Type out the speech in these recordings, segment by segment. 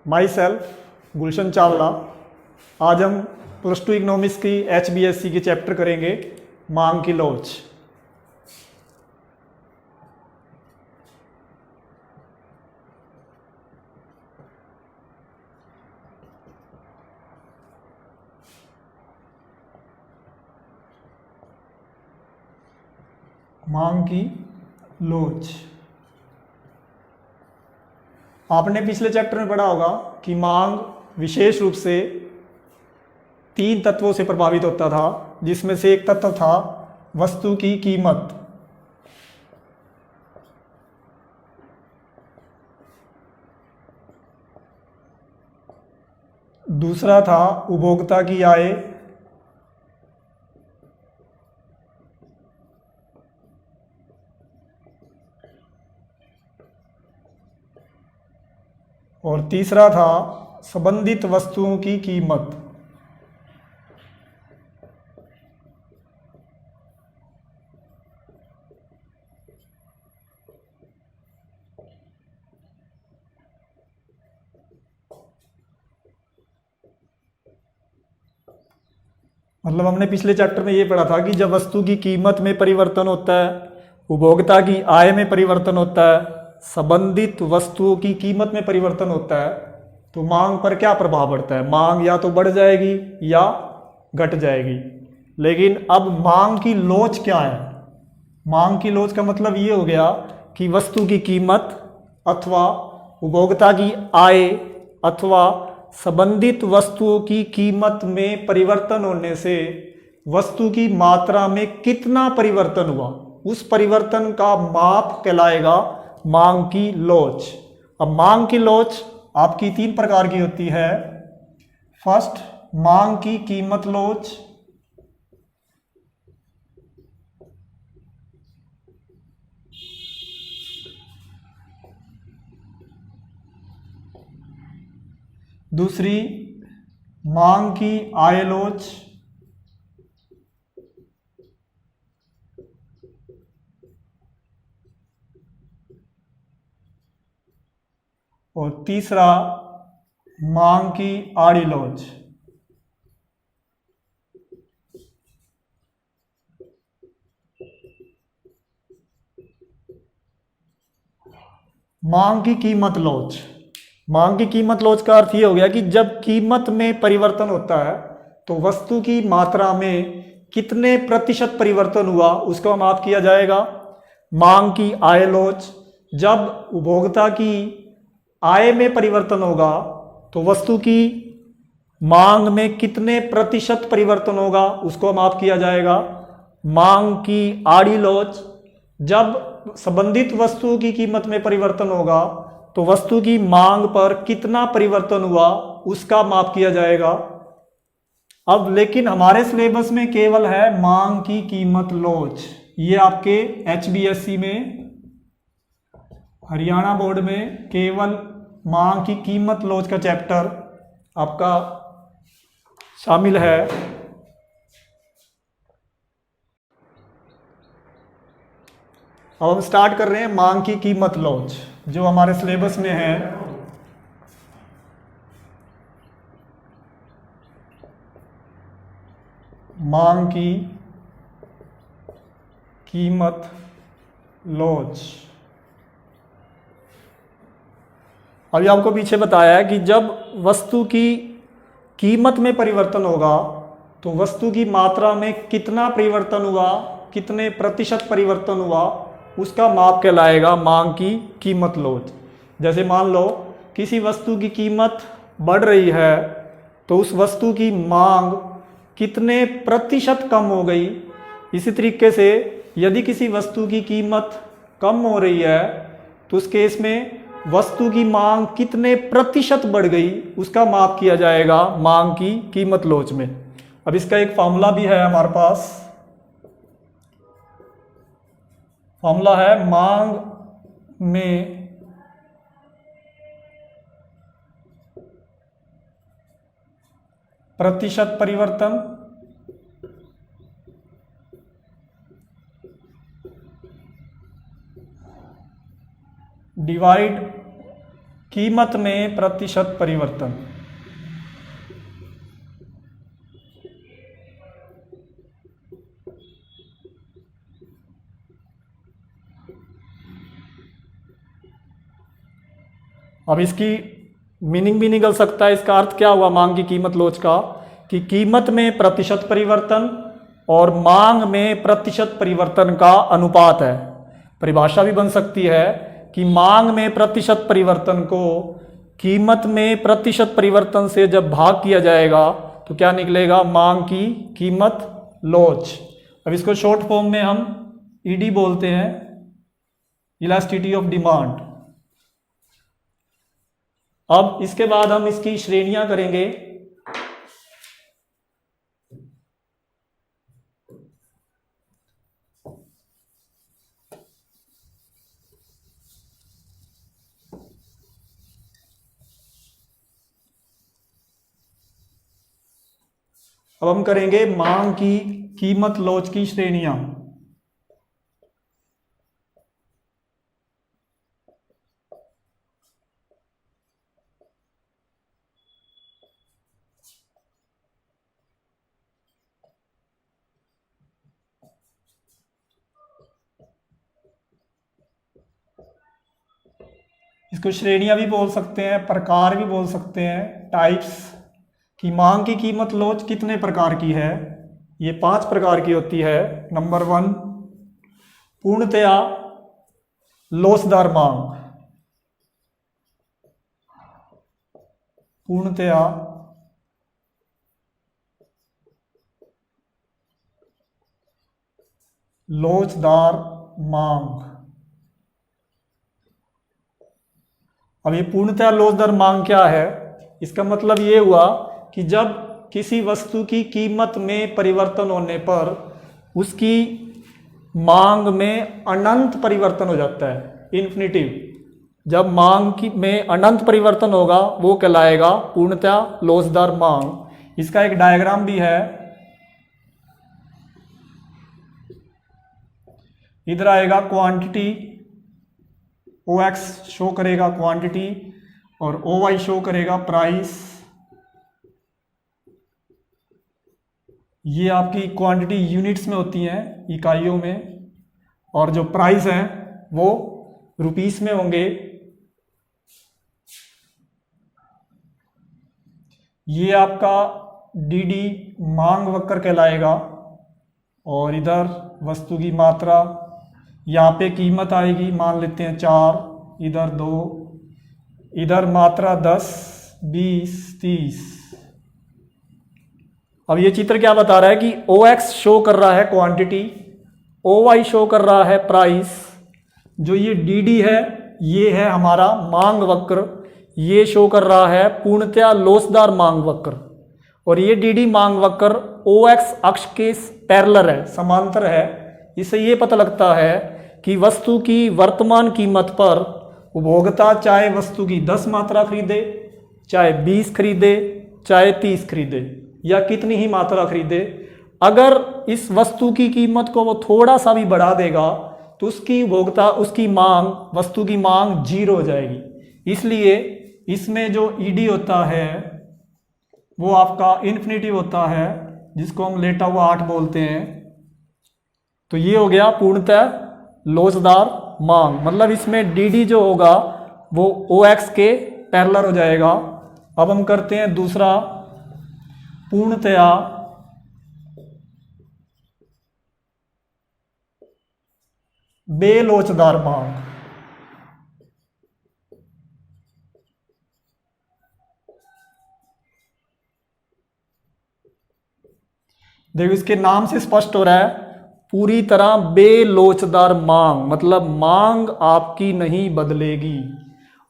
My self गुलशन चावला। आज हम +2 economics की HBSC के चैप्टर करेंगे मांग की लोच। मांग की लोच। आपने पिछले चैप्टर में पढ़ा होगा कि मांग विशेष रूप से 3 तत्वों से प्रभावित होता था, जिसमें से एक तत्व था वस्तु की कीमत, दूसरा था उपभोक्ता की आय, और तीसरा था संबंधित वस्तुओं की कीमत। मतलब हमने पिछले चैप्टर में ये पढ़ा था कि जब वस्तु की कीमत में परिवर्तन होता है, उपभोक्ता की आय में परिवर्तन होता है, संबंधित वस्तुओं की कीमत में परिवर्तन होता है, तो मांग पर क्या प्रभाव पड़ता है? मांग या तो बढ़ जाएगी या घट जाएगी। लेकिन अब मांग की लोच क्या है? मांग की लोच का मतलब ये हो गया कि वस्तु की कीमत अथवा उपभोक्ता की आय अथवा संबंधित वस्तुओं की कीमत में परिवर्तन होने से वस्तु की मात्रा में कितना परिवर्तन हुआ, उस परिवर्तन का माप कहलाएगा मांग की लोच। अब मांग की लोच आपकी 3 प्रकार की होती है। फर्स्ट, मांग की कीमत लोच। दूसरी, मांग की आय लोच। और तीसरा, मांग की आड़ी लोच। मांग की कीमत लोच। मांग की कीमत लोच का अर्थ ये हो गया कि जब कीमत में परिवर्तन होता है तो वस्तु की मात्रा में कितने प्रतिशत परिवर्तन हुआ उसका माप किया जाएगा। मांग की आय लोच, जब उपभोक्ता की आय में परिवर्तन होगा तो वस्तु की मांग में कितने प्रतिशत परिवर्तन होगा उसको माप किया जाएगा। मांग की आड़ी लोच, जब संबंधित वस्तुओं की कीमत में परिवर्तन होगा तो वस्तु की मांग पर कितना परिवर्तन हुआ उसका माप किया जाएगा। अब लेकिन हमारे सिलेबस में केवल है मांग की कीमत लोच। ये आपके HBSC में, हरियाणा बोर्ड में केवल मांग की कीमत लोच का चैप्टर आपका शामिल है। अब हम स्टार्ट कर रहे हैं मांग की कीमत लोच, जो हमारे सिलेबस में है। मांग की कीमत लोच। अभी आपको पीछे बताया है कि जब वस्तु की कीमत में परिवर्तन होगा तो वस्तु की मात्रा में कितना परिवर्तन हुआ, कितने प्रतिशत परिवर्तन हुआ उसका माप कहलाएगा मांग की कीमत लोच। जैसे मान लो किसी वस्तु की कीमत बढ़ रही है तो उस वस्तु की मांग कितने प्रतिशत कम हो गई। इसी तरीके से यदि किसी वस्तु की कीमत कम हो रही है तो उस केस में वस्तु की मांग कितने प्रतिशत बढ़ गई उसका माप किया जाएगा मांग की कीमत लोच में। अब इसका एक फॉर्मूला भी है हमारे पास। फॉर्मूला है मांग में प्रतिशत परिवर्तन डिवाइड कीमत में प्रतिशत परिवर्तन। अब इसकी मीनिंग भी निकल सकता है, इसका अर्थ क्या हुआ मांग की कीमत लोच का, कि कीमत में प्रतिशत परिवर्तन और मांग में प्रतिशत परिवर्तन का अनुपात है। परिभाषा भी बन सकती है कि मांग में प्रतिशत परिवर्तन को कीमत में प्रतिशत परिवर्तन से जब भाग किया जाएगा तो क्या निकलेगा, मांग की कीमत लोच। अब इसको शॉर्ट फॉर्म में हम ईडी बोलते हैं, इलास्टिसिटी ऑफ डिमांड। अब इसके बाद हम इसकी श्रेणियां करेंगे। अब हम करेंगे मांग की कीमत लोच की श्रेणियां। इसको श्रेणियां भी बोल सकते हैं, प्रकार भी बोल सकते हैं, टाइप्स। कि मांग की कीमत लोच कितने प्रकार की है, ये 5 प्रकार की होती है। नंबर 1, पूर्णतया लोचदार मांग। पूर्णतया लोचदार मांग। अब ये पूर्णतया लोचदार मांग क्या है, इसका मतलब ये हुआ कि जब किसी वस्तु की कीमत में परिवर्तन होने पर उसकी मांग में अनंत परिवर्तन हो जाता है, इन्फिनिटिव। जब मांग की में अनंत परिवर्तन होगा वो कहलाएगा पूर्णतया लोचदार मांग। इसका एक डायग्राम भी है, इधर आएगा क्वांटिटी, OX शो करेगा क्वांटिटी और OY शो करेगा प्राइस। ये आपकी क्वांटिटी यूनिट्स में होती हैं, इकाइयों में, और जो प्राइस है वो रुपीस में होंगे। ये आपका DD मांग वक्र कहलाएगा। और इधर वस्तु की मात्रा, यहाँ पे कीमत आएगी, मान लेते हैं 4, इधर 2, इधर मात्रा 10, 20, 30। अब ये चित्र क्या बता रहा है कि OX शो कर रहा है क्वांटिटी, OY शो कर रहा है प्राइस, जो ये DD है ये है हमारा मांग वक्र, ये शो कर रहा है पूर्णतया लोचदार मांग वक्र। और ये DD मांग वक्र OX अक्ष के पैरेलल है, समांतर है। इससे ये पता लगता है कि वस्तु की वर्तमान कीमत पर उपभोक्ता चाहे वस्तु की 10 मात्रा खरीदे, चाहे 20 खरीदे, चाहे 30 खरीदे, या कितनी ही मात्रा खरीदे, अगर इस वस्तु की कीमत को वो थोड़ा सा भी बढ़ा देगा तो उसकी उपभोक्ता उसकी मांग, वस्तु की मांग 0 हो जाएगी। इसलिए इसमें जो ईडी होता है वो आपका इन्फिनिटिव होता है, जिसको हम लेटा हुआ 8 बोलते हैं। तो ये हो गया पूर्णतः लोचदार मांग, मतलब इसमें डीडी जो होगा वो OX के पैरेलल हो जाएगा। अब हम करते हैं दूसरा, पूर्णतया बेलोचदार मांग। देखो इसके नाम से स्पष्ट हो रहा है, पूरी तरह बेलोचदार मांग, मतलब मांग आपकी नहीं बदलेगी।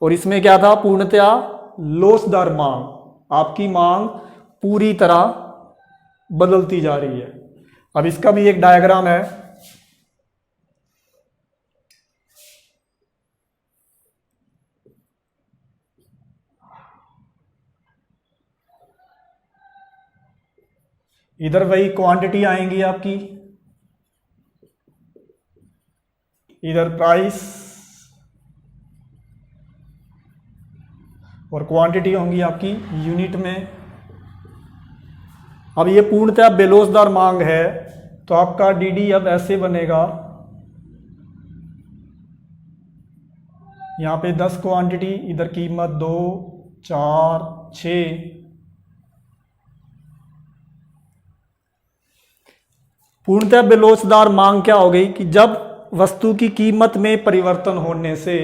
और इसमें क्या था, पूर्णतया लोचदार मांग, आपकी मांग पूरी तरह बदलती जा रही है। अब इसका भी एक डायग्राम है, इधर वही क्वांटिटी आएंगी आपकी, इधर प्राइस, और क्वांटिटी होंगी आपकी यूनिट में। अब ये पूर्णतः बेलोसदार मांग है, तो आपका डीडी अब ऐसे बनेगा, यहाँ पे 10 क्वांटिटी, इधर कीमत 2, 4, 6। पूर्णतः बेलोसदार मांग क्या हो गई कि जब वस्तु की कीमत में परिवर्तन होने से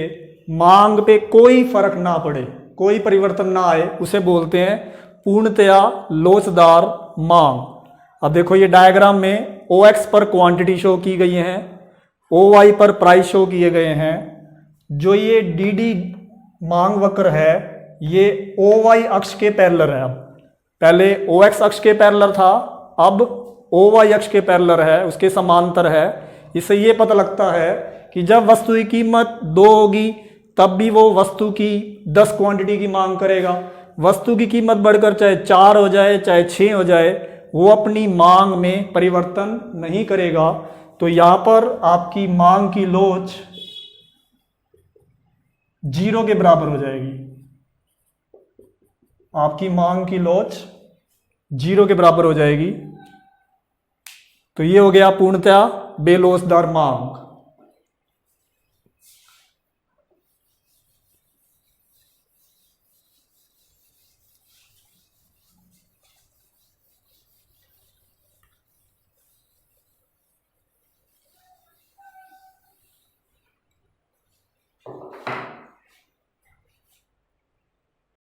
मांग पे कोई फर्क ना पड़े, कोई परिवर्तन ना आए, उसे बोलते हैं पूर्णतया लोचदार मांग। अब देखो ये डायग्राम में OX पर क्वांटिटी शो की गई है, OY पर प्राइस शो किए गए हैं। जो ये DD मांग वक्र है ये OY अक्ष के पैरेलल है। अब पहले OX अक्ष के पैरेलल था, अब OY अक्ष के पैरेलल है, उसके समांतर है। इससे ये पता लगता है कि जब वस्तु की कीमत 2 होगी तब भी वो वस्तु की 10 क्वांटिटी की मांग करेगा। वस्तु की कीमत बढ़कर चाहे 4 हो जाए चाहे 6 हो जाए, वो अपनी मांग में परिवर्तन नहीं करेगा। तो यहाँ पर आपकी मांग की लोच 0 के बराबर हो जाएगी। आपकी मांग की लोच 0 के बराबर हो जाएगी। तो ये हो गया पूर्णतया बेलोसदार मांग।